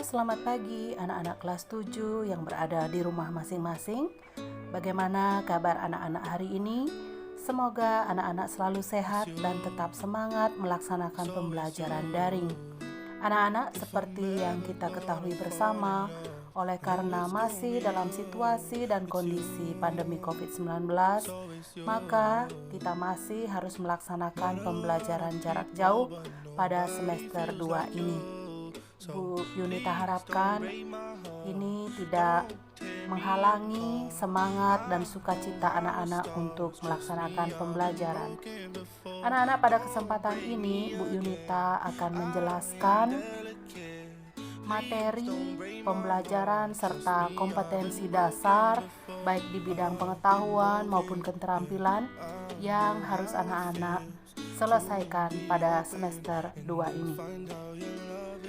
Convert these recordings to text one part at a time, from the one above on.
Selamat pagi anak-anak kelas 7 yang berada di rumah masing-masing. Bagaimana kabar anak-anak hari ini? Semoga anak-anak selalu sehat dan tetap semangat melaksanakan pembelajaran daring. Anak-anak, seperti yang kita ketahui bersama, oleh karena masih dalam situasi dan kondisi pandemi COVID-19, maka kita masih harus melaksanakan pembelajaran jarak jauh pada semester 2 ini. Bu Yunita harapkan ini tidak menghalangi semangat dan sukacita anak-anak untuk melaksanakan pembelajaran. Anak-anak, pada kesempatan ini Bu Yunita akan menjelaskan materi pembelajaran serta kompetensi dasar baik di bidang pengetahuan maupun keterampilan yang harus anak-anak selesaikan pada semester 2 ini.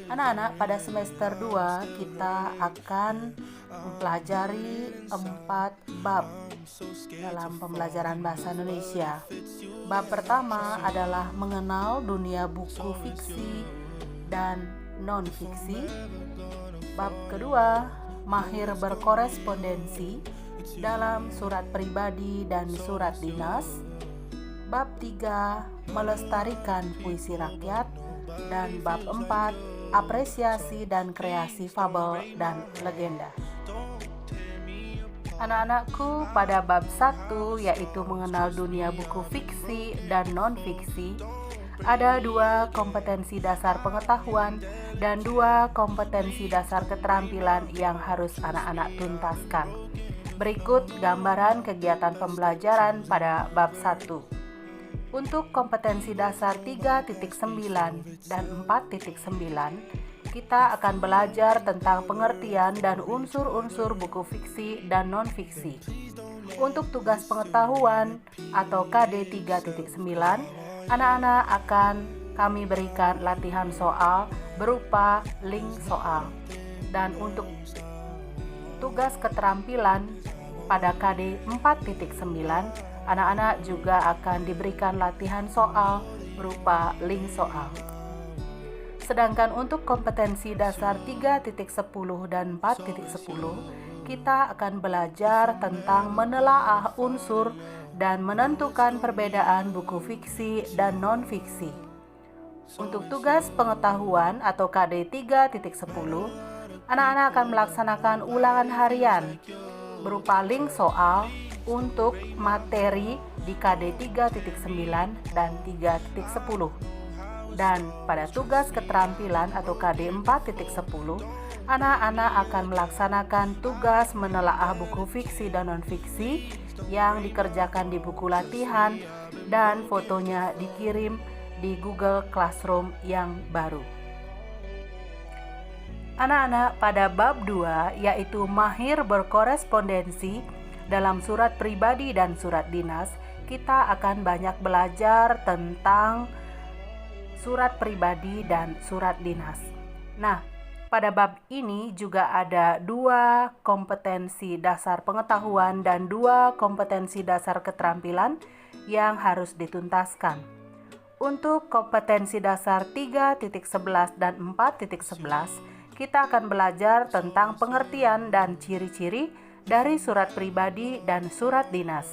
Anak-anak, pada semester 2 kita akan mempelajari 4 bab dalam pembelajaran bahasa Indonesia. Bab pertama adalah mengenal dunia buku fiksi dan non-fiksi. Bab kedua, mahir berkorespondensi dalam surat pribadi dan surat dinas. Bab 3, melestarikan puisi rakyat. Dan bab 4, apresiasi dan kreasi fabel dan legenda. Anak-anakku, pada bab 1 yaitu mengenal dunia buku fiksi dan non-fiksi, ada 2 kompetensi dasar pengetahuan dan 2 kompetensi dasar keterampilan yang harus anak-anak tuntaskan. Berikut gambaran kegiatan pembelajaran pada bab 1. Untuk kompetensi dasar 3.9 dan 4.9, kita akan belajar tentang pengertian dan unsur-unsur buku fiksi dan non-fiksi. Untuk tugas pengetahuan atau KD 3.9, anak-anak akan kami berikan latihan soal berupa link soal. Dan untuk tugas keterampilan pada KD 4.9, anak-anak juga akan diberikan latihan soal berupa link soal. Sedangkan untuk kompetensi dasar 3.10 dan 4.10, kita akan belajar tentang menelaah unsur dan menentukan perbedaan buku fiksi dan non-fiksi. Untuk tugas pengetahuan atau KD 3.10, anak-anak akan melaksanakan ulangan harian berupa link soal untuk materi di KD 3.9 dan 3.10. Dan pada tugas keterampilan atau KD 4.10, anak-anak akan melaksanakan tugas menelaah buku fiksi dan non-fiksi yang dikerjakan di buku latihan dan fotonya dikirim di Google Classroom yang baru. Anak-anak, pada bab 2 yaitu mahir berkorespondensi dalam surat pribadi dan surat dinas, kita akan banyak belajar tentang surat pribadi dan surat dinas. Nah, pada bab ini juga ada 2 kompetensi dasar pengetahuan dan 2 kompetensi dasar keterampilan yang harus dituntaskan. Untuk kompetensi dasar 3.11 dan 4.11, kita akan belajar tentang pengertian dan ciri-ciri dari surat pribadi dan surat dinas.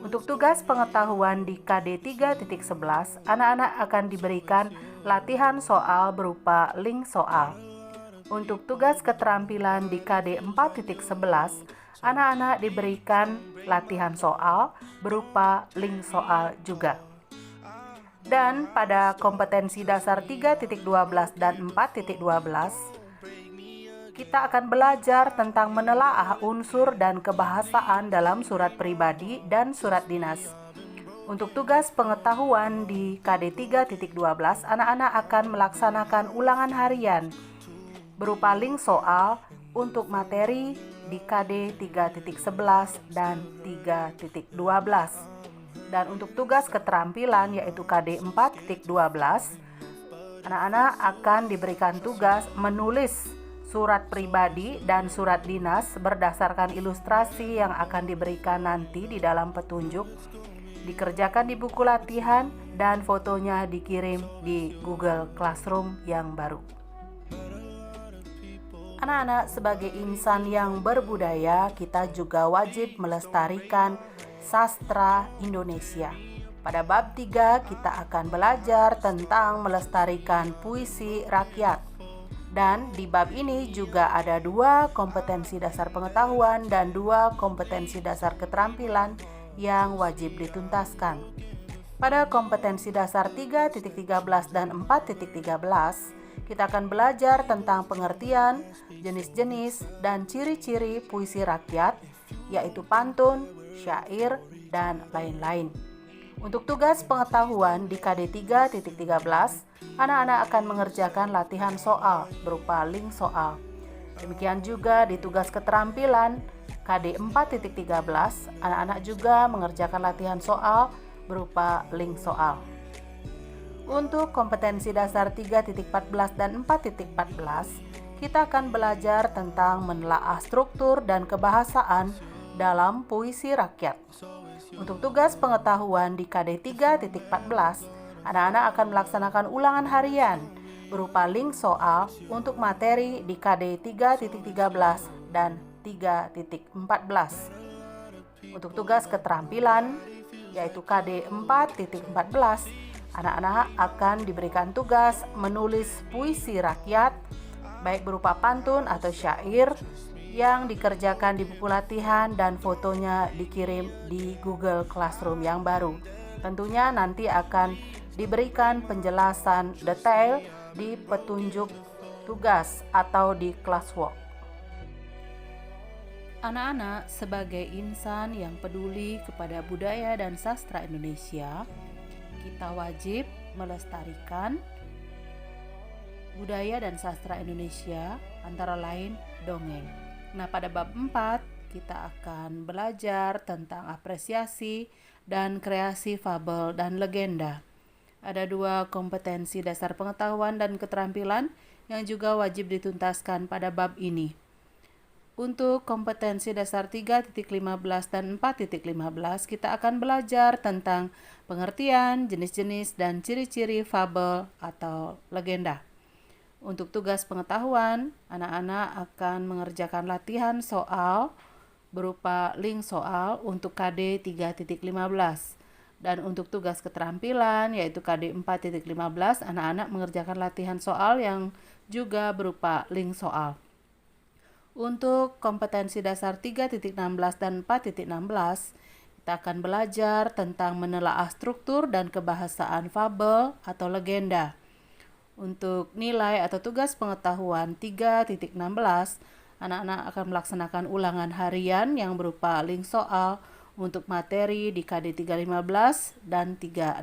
Untuk tugas pengetahuan di KD 3.11, anak-anak akan diberikan latihan soal berupa link soal. Untuk tugas keterampilan di KD 4.11, anak-anak diberikan latihan soal berupa link soal juga. Dan pada kompetensi dasar 3.12 dan 4.12, kita akan belajar tentang menelaah unsur dan kebahasaan dalam surat pribadi dan surat dinas. Untuk tugas pengetahuan di KD 3.12, anak-anak akan melaksanakan ulangan harian berupa link soal untuk materi di KD 3.11 dan 3.12. Dan untuk tugas keterampilan yaitu KD 4.12, anak-anak akan diberikan tugas menulis surat pribadi dan surat dinas berdasarkan ilustrasi yang akan diberikan nanti di dalam petunjuk, dikerjakan di buku latihan, dan fotonya dikirim di Google Classroom yang baru. Anak-anak, sebagai insan yang berbudaya, kita juga wajib melestarikan sastra Indonesia. Pada bab 3 kita akan belajar tentang melestarikan puisi rakyat. Dan di bab ini juga ada 2 kompetensi dasar pengetahuan dan 2 kompetensi dasar keterampilan yang wajib dituntaskan. Pada kompetensi dasar 3.13 dan 4.13, kita akan belajar tentang pengertian, jenis-jenis, dan ciri-ciri puisi rakyat, yaitu pantun, syair, dan lain-lain. Untuk tugas pengetahuan di KD 3.13, anak-anak akan mengerjakan latihan soal berupa link soal. Demikian juga di tugas keterampilan KD 4.13, anak-anak juga mengerjakan latihan soal berupa link soal. Untuk kompetensi dasar 3.14 dan 4.14, kita akan belajar tentang menelaah struktur dan kebahasaan dalam puisi rakyat. Untuk tugas pengetahuan di KD 3.14, anak-anak akan melaksanakan ulangan harian berupa link soal untuk materi di KD 3.13 dan 3.14. Untuk tugas keterampilan, yaitu KD 4.14, anak-anak akan diberikan tugas menulis puisi rakyat, baik berupa pantun atau syair, yang dikerjakan di buku latihan dan fotonya dikirim di Google Classroom yang baru. Tentunya nanti akan diberikan penjelasan detail di petunjuk tugas atau di classwork. Anak-anak, sebagai insan yang peduli kepada budaya dan sastra Indonesia, kita wajib melestarikan budaya dan sastra Indonesia, antara lain dongeng. Nah, pada bab 4 kita akan belajar tentang apresiasi dan kreasi fabel dan legenda. Ada 2 kompetensi dasar pengetahuan dan keterampilan yang juga wajib dituntaskan pada bab ini. Untuk kompetensi dasar 3.15 dan 4.15, kita akan belajar tentang pengertian, jenis-jenis, dan ciri-ciri fabel atau legenda. Untuk tugas pengetahuan, anak-anak akan mengerjakan latihan soal berupa link soal untuk KD 3.15. Dan untuk tugas keterampilan, yaitu KD 4.15, anak-anak mengerjakan latihan soal yang juga berupa link soal. Untuk kompetensi dasar 3.16 dan 4.16, kita akan belajar tentang menelaah struktur dan kebahasaan fabel atau legenda. Untuk nilai atau tugas pengetahuan 3.16, anak-anak akan melaksanakan ulangan harian yang berupa link soal untuk materi di KD 3.15 dan 3.16.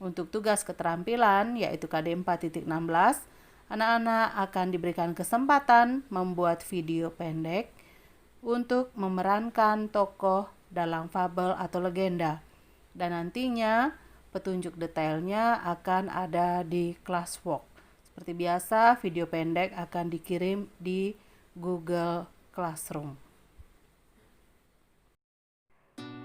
Untuk tugas keterampilan, yaitu KD 4.16, anak-anak akan diberikan kesempatan membuat video pendek untuk memerankan tokoh dalam fabel atau legenda. Dan nantinya petunjuk detailnya akan ada di classwork. Seperti biasa, video pendek akan dikirim di Google Classroom.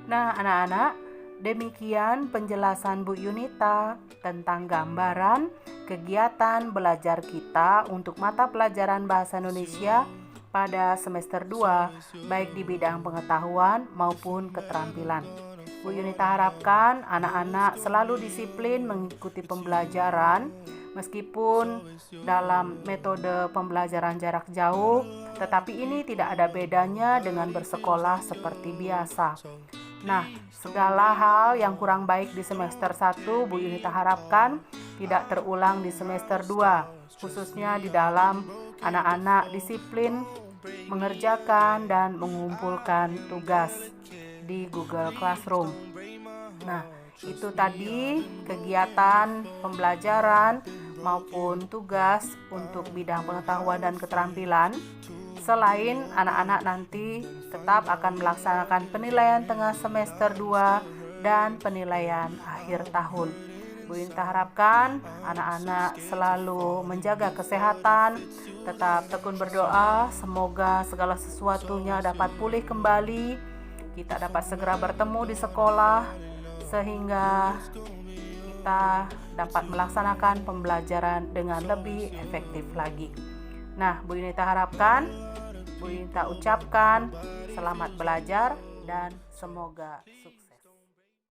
Nah, anak-anak, demikian penjelasan Bu Yunita tentang gambaran kegiatan belajar kita untuk mata pelajaran Bahasa Indonesia pada semester 2, baik di bidang pengetahuan maupun keterampilan. Bu Yunita harapkan anak-anak selalu disiplin mengikuti pembelajaran meskipun dalam metode pembelajaran jarak jauh, tetapi ini tidak ada bedanya dengan bersekolah seperti biasa. Nah, segala hal yang kurang baik di semester 1, Bu Yunita harapkan tidak terulang di semester 2, khususnya di dalam anak-anak disiplin mengerjakan dan mengumpulkan tugas di Google Classroom. Nah, itu tadi kegiatan pembelajaran maupun tugas untuk bidang pengetahuan dan keterampilan. Selain anak-anak nanti tetap akan melaksanakan penilaian tengah semester 2 dan penilaian akhir tahun. Bu Yunita harapkan anak-anak selalu menjaga kesehatan, tetap tekun berdoa, semoga segala sesuatunya dapat pulih kembali, kita dapat segera bertemu di sekolah, sehingga kita dapat melaksanakan pembelajaran dengan lebih efektif lagi. Nah, Bu Yunita harapkan, Bu Yunita ucapkan selamat belajar dan semoga sukses.